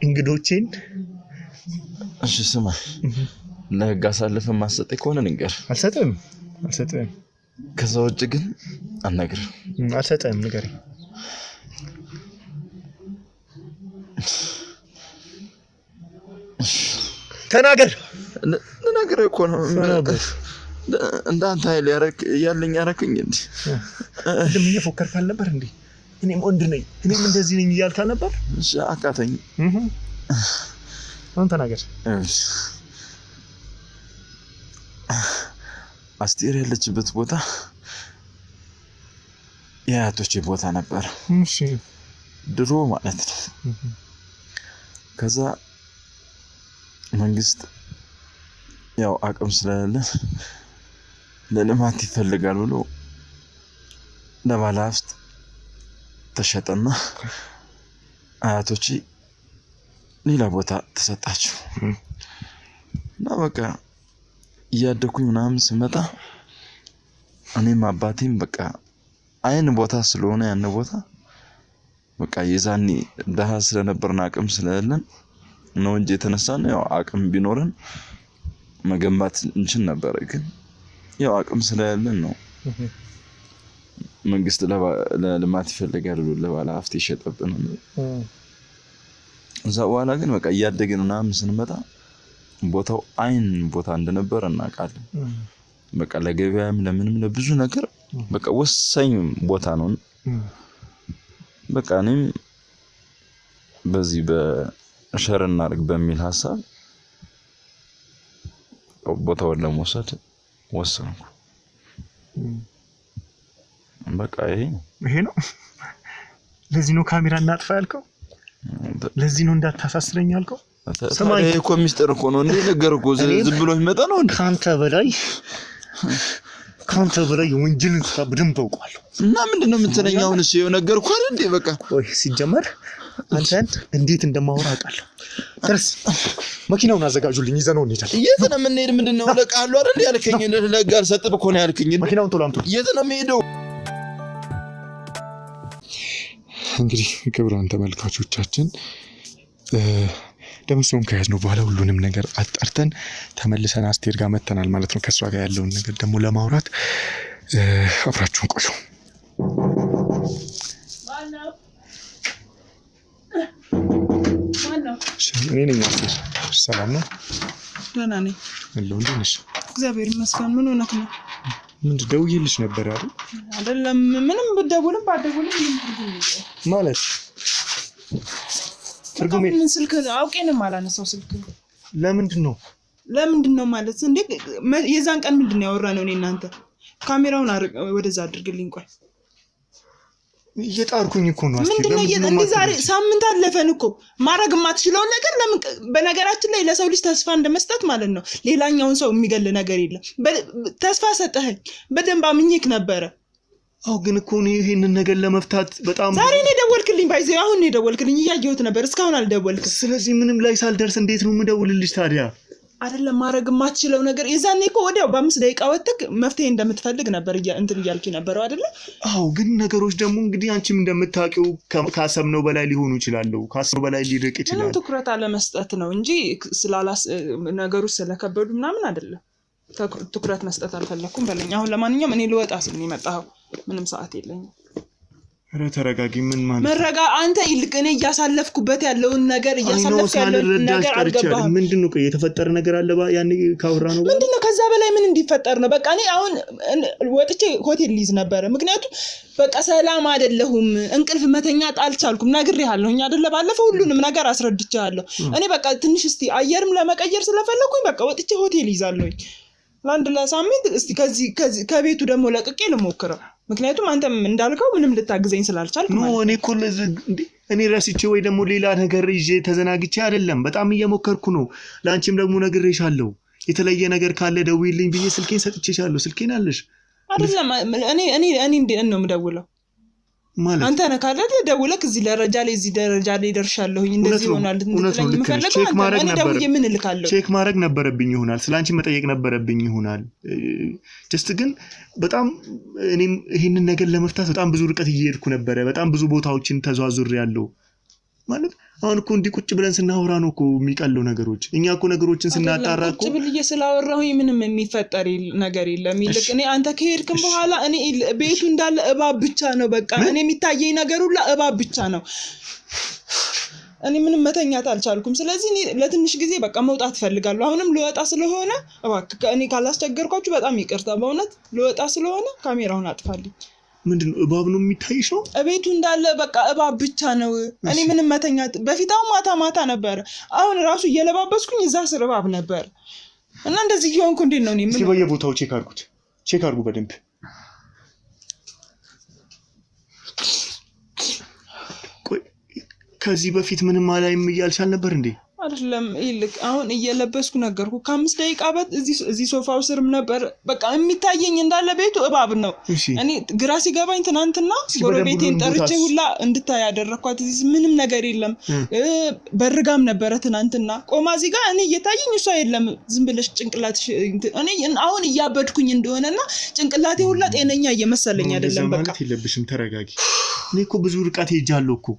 S2: እንግዶቼን
S1: እሺ ስማ፣ ለህግ አሳልፈህ ማሰጠኝ ከሆነ ንገር።
S2: አልሰጥም።
S1: ከዛ ውጭ ግን አልነግርም።
S2: አልሰጥም። ንገረኝ። ተናገር
S1: እኮ ነው። እንዳንተ ኃይል ያለኝ ያረከኝ እንዴ?
S2: እንደምን እየፎከርክ አልነበር እንዴ? እኔም ወንድ ነኝ፣ እኔም እንደዚህ ነኝ እያልክ አልነበር?
S1: እሺ አቃተኝ።
S2: አሁን ተናገር።
S1: አስቴር ያለችበት ቦታ የአያቶቼ ቦታ ነበር።
S2: እሺ
S1: ድሮ ማለት ነው። ከዛ መንግስት ያው አቅም ስለሌለ ለልማት ይፈልጋል ብሎ ለባለሀብት ተሸጠና አያቶቼ ሌላ ቦታ ተሰጣቸው። እና በቃ እያደኩኝ ምናምን ስመጣ እኔም አባቴም በቃ አይን ቦታ ስለሆነ ያን ቦታ በቃ የዛኔ ደሃ ስለነበርና አቅም ስለሌለን ነው እንጂ የተነሳን ያው አቅም ቢኖርን መገንባት እንችል ነበር። ግን ያው አቅም ስለሌለን ነው መንግስት ለልማት ይፈልጋል ብሎ ለባለሀብት ይሸጠብን። እዛ በኋላ ግን በቃ እያደግን ምናምን ስንመጣ ቦታው አይን ቦታ እንደነበር እናውቃለን። በቃ ለገበያም ለምንም ለብዙ ነገር በቃ ወሳኝ ቦታ ነው። በቃ እኔም በዚህ በሸር እናድርግ በሚል ሐሳብ ቦታውን ለመውሰድ ወሰንኩ። በቃ ይሄ ነው። ለዚህ ነው ካሜራ እናጥፋ ያልከው? ለዚህ ነው እንዳታሳስረኝ ያልከው? ሰማይ እኮ ሚስጥር እኮ ነው እንዴ? ነገር እኮ ዝም ብሎ ይመጣ ነው እንዴ? ካንተ በላይ የወንጀልን ስራ በደንብ አውቃለሁ። እና ምንድነው የምትለኝ? አሁንስ ይኸው ነገርኩ አይደል እንዴ? በቃ
S2: ወይ ሲጀመር አንተን እንዴት እንደማወራ አውቃለሁ። ድረስ መኪናውን አዘጋጁልኝ፣ ይዘነው እንሄዳለን።
S1: የት ነው የምንሄድ? ምንድነው ለቃሉ አይደል ያልከኝ? ለጋር ሰጥብ እኮ ነው ያልከኝ።
S2: መኪናውን ቶሎ አምጡ።
S1: የት ነው የምሄደው?
S2: እንግዲህ ክቡራን ተመልካቾቻችን ደምሶን ከያዝነው በኋላ ሁሉንም ነገር አጣርተን ተመልሰን አስቴር ጋር መተናል ማለት ነው። ከሷ ጋር ያለውን ነገር ደግሞ ለማውራት አብራችሁን ቆዩ። እኔ ነኝ አስቴር። ሰላም ነው?
S3: ደህና ነኝ።
S2: እንደው እንዴት ነሽ?
S3: እግዚአብሔር ይመስገን። ምን ሆነክ ነው?
S2: ምንድን ደውዬልሽ ነበር አይደል?
S3: አይደለም ምንም ብትደውልም ባትደውልም
S2: ማለት
S3: ትርጉሜ ምን ስልክ አውቄንም አላነሳው ስልክ
S2: ለምንድን ነው
S3: ማለት እንዴ? የዛን ቀን ምንድነው ያወራነው? እኔ እናንተ ካሜራውን ወደዛ አድርግልኝ። ቆይ
S2: እየጣርኩኝ እኮ ነው።
S3: ምንድነው ዛሬ ሳምንት አለፈን እኮ ማድረግ የማትችለውን ነገር ለምን? በነገራችን ላይ ለሰው ልጅ ተስፋ እንደመስጠት ማለት ነው። ሌላኛውን ሰው የሚገል ነገር የለም። ተስፋ ሰጠኸኝ፣ በደንብ አምኜክ ነበረ።
S2: አው ግን እኮ ነው ይሄንን ነገር ለመፍታት በጣም
S3: ዛሬ ነው ደወልክልኝ። ባይዘው አሁን ነው ደወልክልኝ። እያየሁት ነበር፣ እስካሁን አልደወልክም።
S2: ስለዚህ ምንም ላይ ሳልደርስ እንዴት ነው የምደውልልሽ ታዲያ?
S3: አይደለም ማድረግ የማትችለው ነገር የዛኔ እኮ ወዲያው በ5 ደቂቃ ወጥተክ መፍትሄ እንደምትፈልግ ነበር እንትን እያልኩ ነበር አይደለ?
S2: አው ግን ነገሮች ደግሞ እንግዲህ አንቺም እንደምታውቂው ካሰብነው በላይ ሊሆኑ ይችላል፣ ካሰብነው በላይ ሊርቅ ይችላል።
S3: ምንም ትኩረት አለመስጠት ነው እንጂ ነገሮች ስለከበዱ ምናምን አይደለም። ትኩረት መስጠት አልፈለኩም በለኝ። አሁን ለማንኛውም እኔ ልወጣ ስል ነው የመጣው። ምንም ሰዓት የለኝም።
S2: ኧረ ተረጋጊ። ምን ማለት
S3: መረጋ? አንተ ይልቅ እኔ እያሳለፍኩበት ያለውን ነገር እያሳለፍኩ ያለውን ነገር አልገባህም።
S2: ምንድነው የተፈጠረ ነገር አለ? ያኔ ካወራ ነው
S3: ምንድነው? ከዛ በላይ ምን እንዲፈጠር ነው? በቃ እኔ አሁን ወጥቼ ሆቴል ሊዝ ነበር። ምክንያቱም በቃ ሰላም አይደለሁም፣ እንቅልፍ መተኛት አልቻልኩም። ነግሬሃለሁኝ አይደለ? ባለፈው ሁሉንም ነገር አስረድቻለሁ። እኔ በቃ ትንሽ እስቲ አየርም ለመቀየር ስለፈለኩኝ በቃ ወጥቼ ሆቴል ይዛለሁኝ ለአንድ ለሳምንት። እስቲ ከቤቱ ደግሞ ለቅቄ ልሞክረው። ምክንያቱም አንተም እንዳልከው ምንም ልታግዘኝ ስላልቻልክ ማለት ነው።
S2: እኔ እኮ እኔ ረስቼ ወይ ደግሞ ሌላ ነገር ይዤ ተዘናግቼ አይደለም። በጣም እየሞከርኩ ነው። ላንቺም ደግሞ ነግሬሻለሁ። የተለየ ነገር ካለ ደውይልኝ ብዬ ስልኬን ሰጥቼሻለሁ ስልኬን አለሽ
S3: አይደለም እኔ ነው የምደውለው ማለት አንተ ነህ ካለ ደውለክ እዚህ ደረጃ ላይ ደርሻለሁኝ እንደዚህ ይሆናል እንድትለኝ የምፈልገው እኔ ደውዬ ምን እልካለሁ
S2: ቼክ ማድረግ ነበረብኝ ይሆናል ስላንቺ መጠየቅ ነበረብኝ ይሆናል ጀስት ግን በጣም እኔም ይሄንን ነገር ለመፍታት በጣም ብዙ ርቀት እየሄድኩ ነበር በጣም ብዙ ቦታዎችን ተዟዙሬያለሁ ማለት አሁን እኮ እንዲ ቁጭ ብለን ስናወራ ነው እኮ የሚቀለው ነገሮች እኛ እኮ ነገሮችን ስናጣራ እኮ
S3: ቁጭ ብዬ ስላወራሁኝ ምንም የሚፈጠር ነገር የለም ይልቅ እኔ አንተ ከሄድክም በኋላ እኔ ቤቱ እንዳለ እባብ ብቻ ነው በቃ እኔ የሚታየኝ ነገር ሁሉ እባብ ብቻ ነው እኔ ምንም መተኛት አልቻልኩም ስለዚህ እኔ ለትንሽ ጊዜ በቃ መውጣት ፈልጋለሁ አሁንም ልወጣ ስለሆነ እባክህ እኔ ካላስቸገርኳችሁ በጣም ይቅርታ በእውነት ልወጣ ስለሆነ ካሜራውን አጥፋልኝ
S2: ምንድነው እባብ ነው የሚታይሽ ነው
S3: ቤቱ እንዳለ በቃ እባብ ብቻ ነው እኔ ምንም መተኛት በፊታው ማታ ነበር አሁን ራሱ እየለባበስኩኝ እዛ ስር እባብ ነበር እና እንደዚህ ይሆንኩ እንዴት ነው እኔ ምን
S2: በየቦታው ቼክ አድርጉ በደንብ ቆይ ከዚህ በፊት ምንም አላይም እያልሻል ነበር እንዴ
S3: አይደለም ይልቅ አሁን እየለበስኩ ነገርኩ ከ5 ደቂቃ በት እዚህ ሶፋው ስርም ነበር በቃ የሚታየኝ እንዳለ ቤቱ እባብ ነው እኔ ግራ ሲገባኝ ትናንትና ጎረቤቴን ጠርቼ ሁላ እንድታይ ያደረኳት እዚህ ምንም ነገር የለም በርጋም ነበር ትናንትና ቆማ እዚህ ጋር እኔ እየታየኝ እሷ የለም ዝም ብለሽ ጭንቅላትሽ እኔ አሁን እያበድኩኝ እንደሆነና ጭንቅላቴ ሁላ ጤነኛ እየመሰለኝ አይደለም በቃ
S2: ማለት የለብሽም ተረጋጊ እኔ እኮ ብዙ ርቀት ሄጃለሁ እኮ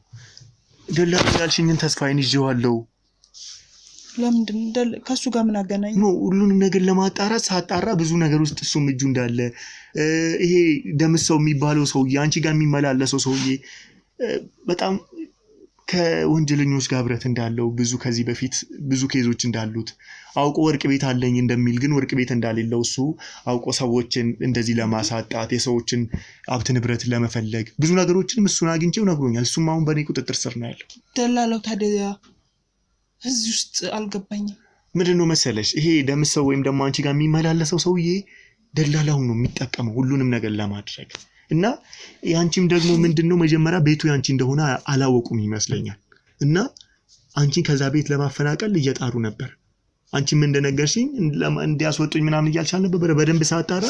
S2: ደላላ ያልሽኝን ተስፋዬን ይዤዋለሁ
S3: ለምንድን ከሱ ጋር ምን አገናኝ
S2: ነው ሁሉንም ነገር ለማጣራት ሳጣራ ብዙ ነገር ውስጥ እሱም እጁ እንዳለ ይሄ ደምሰው የሚባለው ሰውዬ አንቺ ጋር የሚመላለሰው ሰውዬ በጣም ከወንጀለኞች ጋር ብረት እንዳለው ብዙ ከዚህ በፊት ብዙ ኬዞች እንዳሉት አውቆ ወርቅ ቤት አለኝ እንደሚል ግን ወርቅ ቤት እንዳሌለው እሱ አውቆ ሰዎችን እንደዚህ ለማሳጣት የሰዎችን ሀብት ንብረት ለመፈለግ ብዙ ነገሮችን እሱን አግኝቼው ነግሮኛል እሱም አሁን በእኔ ቁጥጥር ስር ነው ያለው
S3: ደላላው ታዲያ እዚህ ውስጥ አልገባኝም
S2: ምንድነው መሰለሽ ይሄ ደምሰው ወይም ደግሞ አንቺ ጋር የሚመላለሰው ሰውዬ ደላላው ነው የሚጠቀመው ሁሉንም ነገር ለማድረግ እና ያንቺም ደግሞ ምንድነው መጀመሪያ ቤቱ ያንቺ እንደሆነ አላወቁም ይመስለኛል እና አንቺን ከዛ ቤት ለማፈናቀል እየጣሩ ነበር አንቺም እንደነገርሽኝ እንዲያስወጡኝ ምናምን እያልሻል ነበር በደንብ ሳጣራ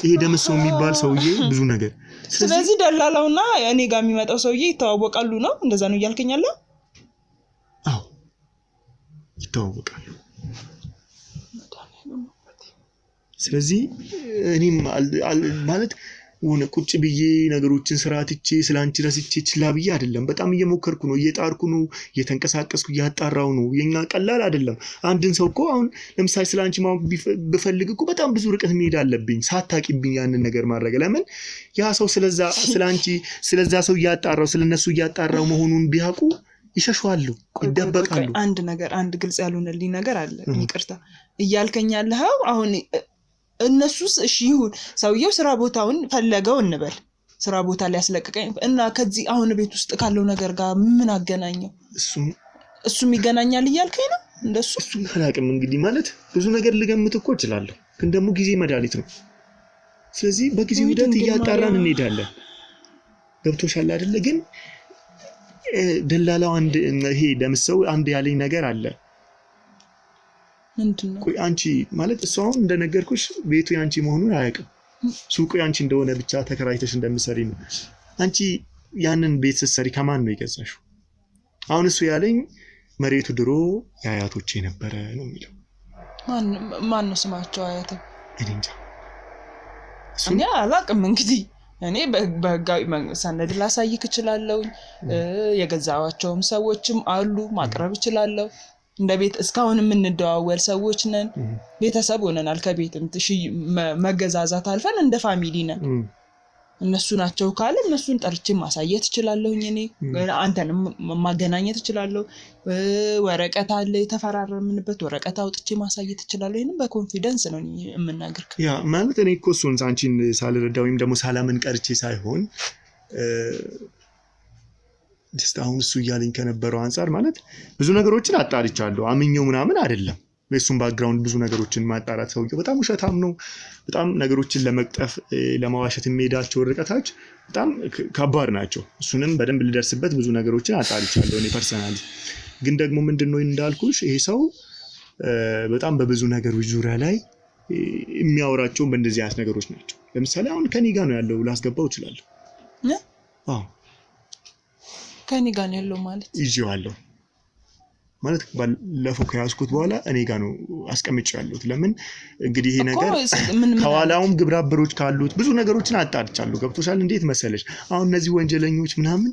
S2: ይሄ ደምሰው የሚባል ሰውዬ ብዙ ነገር
S3: ስለዚህ ደላላውና እኔ ጋር የሚመጣው ሰውዬ ይተዋወቃሉ ነው እንደዛ ነው እያልከኛል
S2: አዎ ይተዋወቃሉ ስለዚህ እኔም ማለት ወነ ቁጭ ብዬ ነገሮችን ስራትቼ ስላንቺ ረስቼ ችላብዬ አይደለም በጣም እየሞከርኩ ነው እየጣርኩ ነው እየተንቀሳቀስኩ ያጣራው ነው የኛ ቀላል አይደለም አንድን ሰው እኮ አሁን ለምሳሌ ስላንቺ ማወቅ ቢፈልግ እኮ በጣም ብዙ ርቀት መሄድ አለብኝ ሳታቂብኝ ያንን ነገር ማድረግ ለምን ያ ሰው ስለዛ ሰው ያጣራው ስለነሱ ያጣራው መሆኑን ቢያውቁ ይሸሻሉ ይደበቃሉ
S3: አንድ ግልጽ ያልሆነልኝ ነገር አለ ይቅርታ እያልከኛለህ አሁን እነሱስ እሺ ይሁን ሰውየው ስራ ቦታውን ፈለገው እንበል ስራ ቦታ ላይ ያስለቀቀኝ እና ከዚህ አሁን ቤት ውስጥ ካለው ነገር ጋር ምን አገናኘው እሱም ይገናኛል እያልከኝ ነው እንደሱ
S2: አላቅም እንግዲህ ማለት ብዙ ነገር ልገምት እኮ እችላለሁ ግን ደግሞ ጊዜ መድኃኒት ነው ስለዚህ በጊዜው ሂደት እያጣራን እንሄዳለን ገብቶሻል አይደለ ግን ደላላው አንድ ይሄ ደምሰው አንድ ያለኝ ነገር አለ
S3: ምንድነው
S2: ቆይ አንቺ ማለት እሱ አሁን እንደነገርኩሽ ቤቱ ያንቺ መሆኑን አያውቅም ሱቁ ያንቺ እንደሆነ ብቻ ተከራይተሽ እንደምትሰሪ ነው አንቺ ያንን ቤት ስትሰሪ ከማን ነው የገዛሽው አሁን እሱ ያለኝ መሬቱ ድሮ ያያቶቼ ነበረ ነው የሚለው
S3: ማን ነው ስማቸው አያተ
S2: እንጃ
S3: እኔ አላቅም እንግዲህ እኔ በህጋዊ ሰነድ ላሳይክ እችላለሁ የገዛዋቸውም ሰዎችም አሉ ማቅረብ እችላለሁ እንደ ቤት እስካሁን የምንደዋወል ሰዎች ነን ቤተሰብ ሆነናል ከቤትም መገዛዛት አልፈን እንደ ፋሚሊ ነን እነሱ ናቸው ካለ እነሱን ጠርቼ ማሳየት እችላለሁኝ እኔ አንተንም ማገናኘት እችላለሁ ወረቀት አለ የተፈራረምንበት ወረቀት አውጥቼ ማሳየት እችላለሁ ይሄንን በኮንፊደንስ ነው የምናገርክ
S2: ያ ማለት እኔ እኮ እሱን አንቺን ሳልረዳውም ደግሞ ሳላምን ቀርቼ ሳይሆን አሁን እሱ እያለኝ ከነበረው አንፃር ማለት ብዙ ነገሮችን አጣርቻለሁ አምኜው ምናምን አይደለም በእሱም ባክግራውንድ ብዙ ነገሮችን ማጣራት ሰውዬው በጣም ውሸታም ነው በጣም ነገሮችን ለመቅጠፍ ለማዋሸት የሚሄዳቸው ርቀቶች በጣም ከባድ ናቸው እሱንም በደንብ ልደርስበት ብዙ ነገሮችን አጣርቻለሁ እኔ ፐርሰናሊ ግን ደግሞ ምንድነው እንዳልኩሽ ይሄ ሰው በጣም በብዙ ነገሮች ዙሪያ ላይ የሚያወራቸው በእንደዚህ አይነት ነገሮች ናቸው። ለምሳሌ አሁን ከኔ ጋር ነው ያለው ላስገባው ይችላል። አዎ
S3: ከኔ ጋር ነው ያለው ማለት
S2: ይዤዋለሁ ማለት ባለፈው ከያዝኩት በኋላ እኔ ጋር ነው አስቀምጬዋለሁ። ለምን እንግዲህ ይሄ ነገር ከኋላውም ግብረ አበሮች ካሉት ብዙ ነገሮችን አጣርቻለሁ። ገብቶሻል? እንዴት መሰለሽ አሁን እነዚህ ወንጀለኞች ምናምን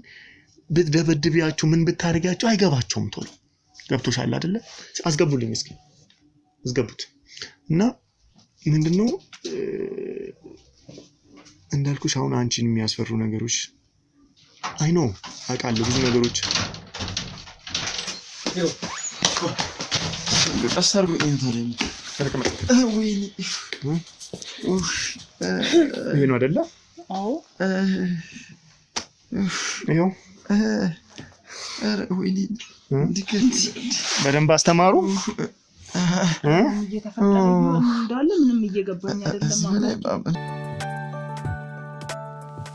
S2: ብትደበድቢያቸው ምን ብታረጋቸው አይገባቸውም ቶሎ። ገብቶሻል አይደለ? አስገቡልኝ እስኪ አስገቡት። እና ምንድነው እንዳልኩሽ አሁን አንቺን የሚያስፈሩ ነገሮች አይ ኖ አውቃለሁ ብዙ ነገሮች
S1: ቀሰር ወይኔ
S2: ይሄ ነው አይደለ?
S3: አዎ
S2: ይሄው
S1: ወይኔ
S2: በደንብ አስተማሩ
S3: እየተፈጠረ እንዳለ ምንም እየገባኝ አይደለም።